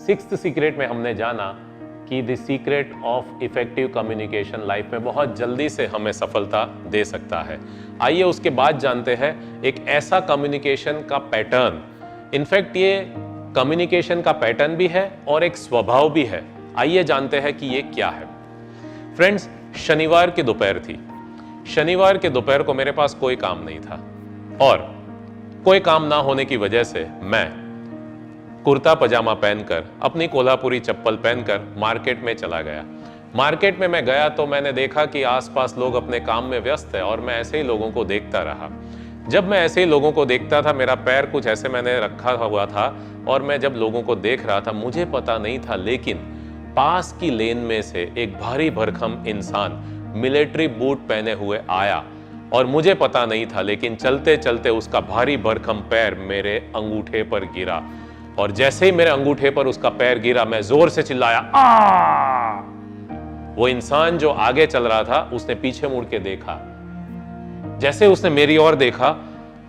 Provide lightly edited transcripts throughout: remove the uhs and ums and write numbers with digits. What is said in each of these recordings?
Sixth secret में हमने जाना कि the secret of effective communication life में बहुत जल्दी से हमें सफलता दे सकता है। आइए उसके बाद जानते हैं एक ऐसा कम्युनिकेशन का पैटर्न, इनफैक्ट ये कम्युनिकेशन का पैटर्न भी है और एक स्वभाव भी है। आइए जानते हैं कि ये क्या है। फ्रेंड्स, शनिवार की दोपहर थी। शनिवार के दोपहर को मेरे पास कोई काम नहीं था और कोई काम ना होने की वजह से मैं कुर्ता पजामा पहनकर, अपनी कोल्हापुरी चप्पल पहनकर मार्केट में चला गया। मार्केट में मैं गया तो मैंने देखा कि आसपास लोग अपने काम में व्यस्त है और मैं ऐसे ही लोगों को देखता रहा। जब मैं ऐसे ही लोगों को देखता था, मेरा पैर कुछ ऐसे मैंने रखा हुआ था और मैं जब लोगों को देख रहा था, मुझे पता नहीं था, लेकिन पास की लेन में से एक भारी भरकम इंसान मिलिट्री बूट पहने हुए आया और मुझे पता नहीं था, लेकिन चलते चलते उसका भारी भरकम पैर मेरे अंगूठे पर गिरा और जैसे ही मेरे अंगूठे पर उसका पैर गिरा, मैं जोर से चिल्लाया, आ! वो इंसान जो आगे चल रहा था उसने पीछे मुड़ के देखा। जैसे उसने मेरी ओर देखा,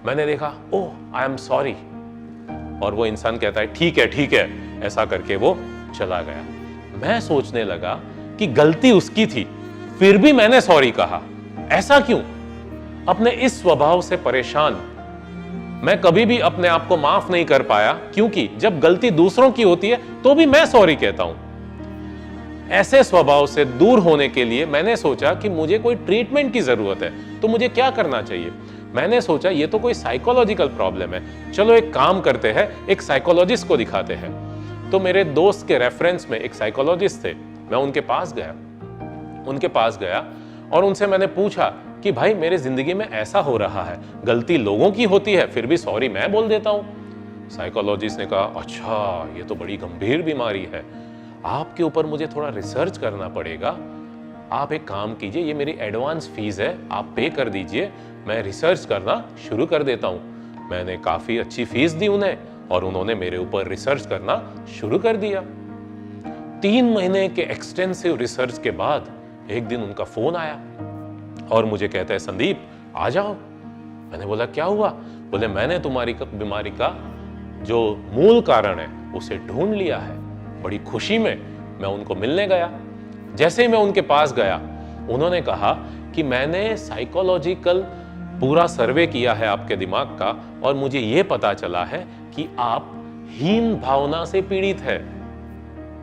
मैंने देखा, ओह आई एम सॉरी, और वो इंसान कहता है ठीक है, ऐसा करके वो चला गया। मैं सोचने लगा कि गलती उसकी थी, फिर भी मैंने सॉरी कहा, ऐसा क्यों? अपने इस स्वभाव से परेशान मैं कभी भी अपने आप को माफ नहीं कर पाया, क्योंकि जब गलती दूसरों की होती है तो भी मैं सॉरी कहता हूं। ऐसे स्वभाव से दूर होने के लिए मैंने सोचा कि मुझे कोई ट्रीटमेंट की जरूरत है, तो मुझे क्या करना चाहिए? मैंने सोचा ये तो कोई साइकोलॉजिकल प्रॉब्लम है, चलो एक काम करते हैं, एक साइकोलॉजिस्ट को दिखाते हैं। तो मेरे दोस्त के रेफरेंस में एक साइकोलॉजिस्ट थे, मैं उनके पास गया और उनसे मैंने पूछा कि भाई मेरे जिंदगी में ऐसा हो रहा है, गलती लोगों की होती है फिर भी सॉरी मैं बोल देता हूं। साइकोलॉजिस्ट ने कहा, अच्छा ये तो बड़ी गंभीर बीमारी है, आपके ऊपर मुझे थोड़ा रिसर्च करना पड़ेगा। आप एक काम कीजिए, ये मेरी एडवांस फीस है, आप पे कर दीजिए, मैं रिसर्च करना शुरू कर देता हूं। मैंने काफी अच्छी फीस दी उन्हें और उन्होंने मेरे ऊपर रिसर्च करना शुरू कर दिया। 3 महीने के एक्सटेंसिव रिसर्च के बाद एक दिन उनका फोन आया और मुझे कहते हैं, संदीप आ जाओ। मैंने बोला क्या हुआ? बोले मैंने तुम्हारी बीमारी का जो मूल कारण है उसे ढूंढ लिया है। बड़ी खुशी में मैं उनको मिलने गया। जैसे ही मैं उनके पास गया, उन्होंने कहा कि मैंने साइकोलॉजिकल पूरा सर्वे किया है आपके दिमाग का और मुझे यह पता चला है कि आप हीन भावना से पीड़ित है,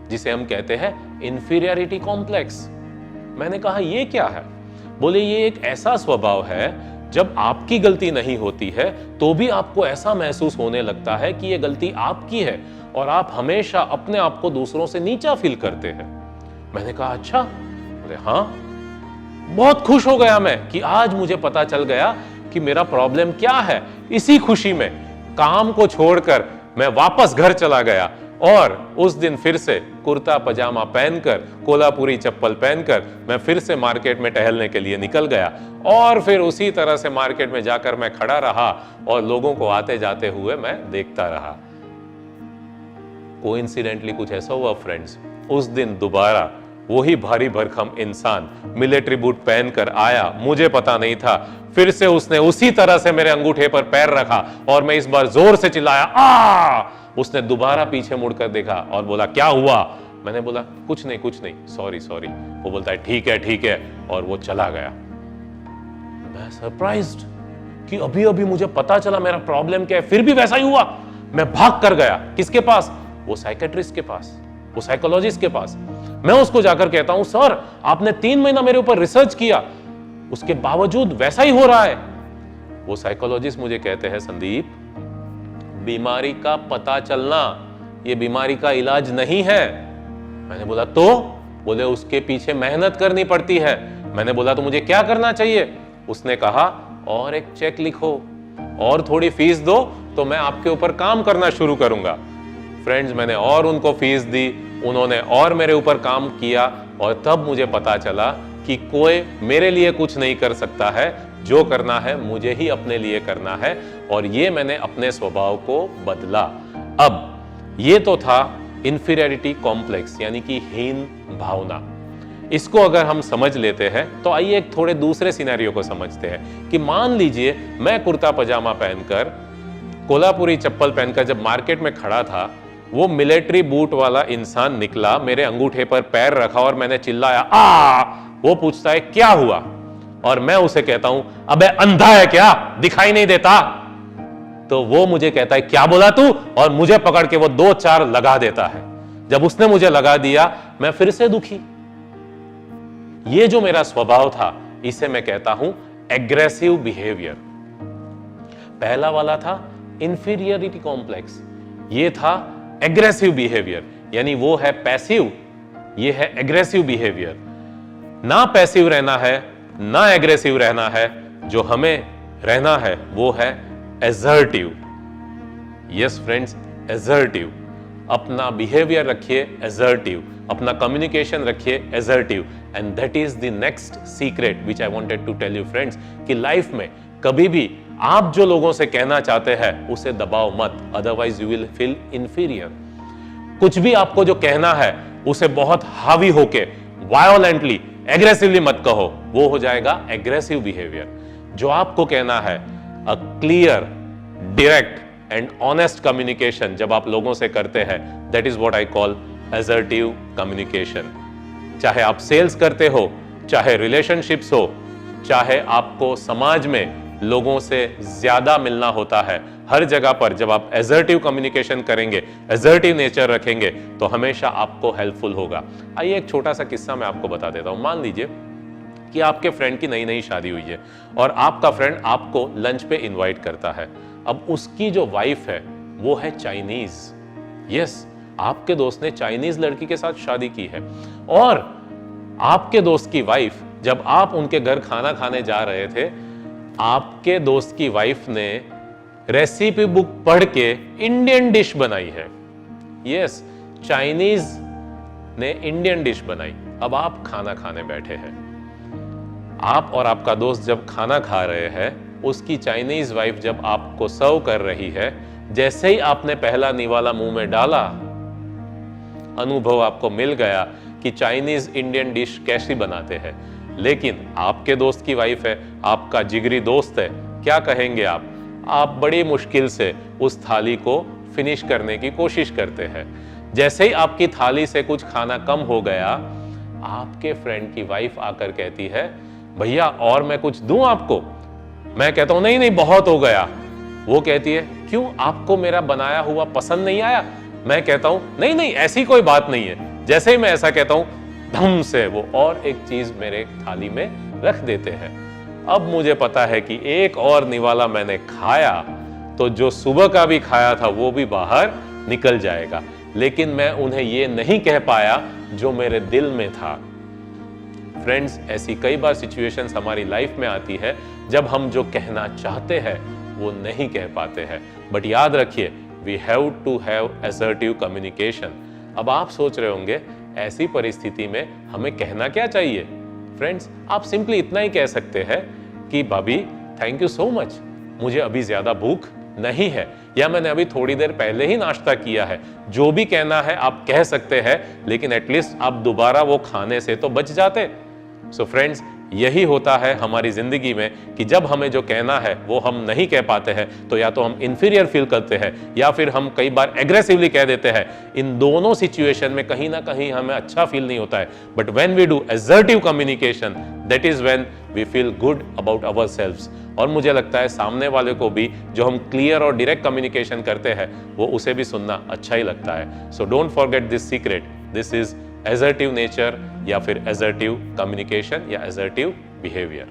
जिसे हम कहते हैं इंफीरियरिटी कॉम्प्लेक्स। मैंने कहा ये क्या है? बोले ये एक ऐसा स्वभाव है, जब आपकी गलती नहीं होती है तो भी आपको ऐसा महसूस होने लगता है कि ये गलती आपकी है और आप हमेशा अपने आप को दूसरों से नीचा फील करते हैं। मैंने कहा अच्छा? बोले हाँ। बहुत खुश हो गया मैं कि आज मुझे पता चल गया कि मेरा प्रॉब्लम क्या है। इसी खुशी में काम को छोड़कर मैं वापस घर चला गया और उस दिन फिर से कुर्ता पजामा पहनकर, कोल्हापुरी चप्पल पहनकर मैं फिर से मार्केट में टहलने के लिए निकल गया और फिर उसी तरह से मार्केट में जाकर मैं खड़ा रहा और लोगों को आते जाते हुए मैं देखता रहा। कोइंसिडेंटली कुछ ऐसा हुआ फ्रेंड्स, उस दिन दोबारा वही भारी भरकम इंसान मिलिट्री बूट पहनकर आया। मुझे पता नहीं था, फिर से उसने उसी तरह से मेरे अंगूठे पर पैर रखा और मैं इस बार जोर से चिल्लाया, आ! उसने दोबारा पीछे मुड़कर देखा और बोला क्या हुआ? मैंने बोला कुछ नहीं, सॉरी। वो बोलता है ठीक है और वो चला गया। मैं सरप्राइज्ड कि अभी मुझे पता चला मेरा प्रॉब्लम क्या है, फिर भी वैसा ही हुआ। मैं भाग कर गया। किसके पास? वो साइकेट्रिस्ट के पास, वो साइकोलॉजिस्ट के पास। मैं उसको जाकर कहता हूं, सर आपने 3 महीना मेरे ऊपर रिसर्च किया, उसके बावजूद वैसा ही हो रहा है। वो साइकोलॉजिस्ट मुझे कहते हैं, संदीप बीमारी का पता चलना ये बीमारी का इलाज नहीं है। मैंने बोला तो? बोले उसके पीछे मेहनत करनी पड़ती है। मैंने बोला तो मुझे क्या करना चाहिए? उसने कहा और एक चेक लिखो और थोड़ी फीस दो तो मैं आपके ऊपर काम करना शुरू करूंगा। फ्रेंड्स, मैंने और उनको फीस दी, उन्होंने और मेरे ऊपर काम किया और तब मुझे पता चला कि कोई मेरे लिए कुछ नहीं कर सकता है, जो करना है मुझे ही अपने लिए करना है। और ये मैंने अपने स्वभाव को बदला। अब ये तो था इंफीरियरिटी कॉम्प्लेक्स, यानी कि हीन भावना। इसको अगर हम समझ लेते हैं तो आइए एक थोड़े दूसरे सिनेरियो को समझते हैं कि मान लीजिए मैं कुर्ता पजामा पहनकर, कोल्हापुरी चप्पल पहनकर जब मार्केट में खड़ा था वो मिलिट्री बूट वाला इंसान निकला, मेरे अंगूठे पर पैर रखा और मैंने चिल्लाया आ। वो पूछता है क्या हुआ, और मैं उसे कहता हूं अबे अंधा है क्या, दिखाई नहीं देता। तो वो मुझे कहता है क्या बोला तू, और मुझे पकड़ के वो 2-4 लगा देता है। जब उसने मुझे लगा दिया मैं फिर से दुखी। ये जो मेरा स्वभाव था इसे मैं कहता हूं एग्रेसिव बिहेवियर। पहला वाला था इंफीरियरिटी कॉम्प्लेक्स, ये था एग्रेसिव बिहेवियर, यानी वो है पैसिव, ये है एग्रेसिव बिहेवियर। ना पैसिव रहना है ना एग्रेसिव रहना है, जो हमें रहना है वो है एसर्टिव। Yes friends, assertive. अपना बिहेवियर रखिए एसर्टिव, अपना कम्युनिकेशन रखिए assertive, and that is the next secret which I wanted to tell you friends, कि लाइफ में कभी भी आप जो लोगों से कहना चाहते हैं उसे दबाओ मत, otherwise you will feel inferior. कुछ भी आपको जो कहना है उसे बहुत हावी होके वायोलेंटली एग्रेसिवली मत कहो, वो हो जाएगा एग्रेसिव बिहेवियर। जो आपको कहना है a clear, direct and honest communication जब आप लोगों से करते हैं, that is what I call assertive communication. चाहे आप सेल्स करते हो, चाहे रिलेशनशिप्स हो, चाहे आपको समाज में लोगों से ज्यादा मिलना होता है, हर जगह पर जब आप असर्टिव कम्युनिकेशन करेंगे, असर्टिव नेचर रखेंगे, तो हमेशा आपको हेल्पफुल होगा। आइए एक छोटा सा किस्सा मैं आपको बता देता हूं। मान लीजिए कि आपके फ्रेंड की नई नई शादी हुई है और आपका फ्रेंड आपको लंच पे इनवाइट करता है। अब उसकी जो वाइफ है वो है चाइनीज। यस, आपके दोस्त ने चाइनीज लड़की के साथ शादी की है, और आपके दोस्त की वाइफ, जब आप उनके घर खाना खाने जा रहे थे, आपके दोस्त की वाइफ ने रेसिपी बुक पढ़ के इंडियन डिश बनाई है। यस, चाइनीज ने इंडियन डिश बनाई। अब आप खाना खाने बैठे हैं, आप और आपका दोस्त जब खाना खा रहे हैं, उसकी चाइनीज वाइफ जब आपको सर्व कर रही है, जैसे ही आपने पहला निवाला मुंह में डाला, अनुभव आपको मिल गया कि चाइनीज इंडियन डिश कैसी बनाते हैं। लेकिन आपके दोस्त की वाइफ है, आपका जिगरी दोस्त है, क्या कहेंगे आप बड़ी मुश्किल से उस थाली को फिनिश करने की कोशिश करते हैं। जैसे ही आपकी थाली से कुछ खाना कम हो गया, आपके फ्रेंड की वाइफ आकर कहती है भैया और मैं कुछ दूं आपको। मैं कहता हूं नहीं नहीं बहुत हो गया। वो कहती है क्यों, आपको मेरा बनाया हुआ पसंद नहीं आया? मैं कहता हूं नहीं नहीं ऐसी कोई बात नहीं है। जैसे ही मैं ऐसा कहता हूं, धम से वो और एक चीज मेरे थाली में रख देते हैं। अब मुझे पता है कि एक और निवाला मैंने खाया तो जो सुबह का भी खाया था वो भी बाहर निकल जाएगा, लेकिन मैं उन्हें ये नहीं कह पाया जो मेरे दिल में था। फ्रेंड्स, ऐसी कई बार सिचुएशंस हमारी लाइफ में आती है जब हम जो कहना चाहते हैं वो नहीं कह पाते हैं। बट याद रखिए, we have to have assertive communication. अब आप सोच रहे होंगे ऐसी परिस्थिति में हमें कहना क्या चाहिए? फ्रेंड्स, आप सिंपली इतना ही कह सकते हैं कि भाभी थैंक यू सो मच, मुझे अभी ज्यादा भूख नहीं है, या मैंने अभी थोड़ी देर पहले ही नाश्ता किया है। जो भी कहना है आप कह सकते हैं, लेकिन एटलीस्ट आप दोबारा वो खाने से तो बच जाते। सो फ्रेंड्स, यही होता है हमारी जिंदगी में कि जब हमें जो कहना है वो हम नहीं कह पाते हैं, तो या तो हम इंफीरियर फील करते हैं या फिर हम कई बार एग्रेसिवली कह देते हैं। इन दोनों सिचुएशन में कहीं ना कहीं हमें अच्छा फील नहीं होता है। But when we do assertive communication, that is when we feel good about ourselves. और मुझे लगता है सामने वाले को भी जो हम क्लियर और डायरेक्ट कम्युनिकेशन करते हैं वो उसे भी सुनना अच्छा ही लगता है। So don't forget this secret, this is assertive nature या फिर असर्टिव कम्युनिकेशन या असर्टिव बिहेवियर।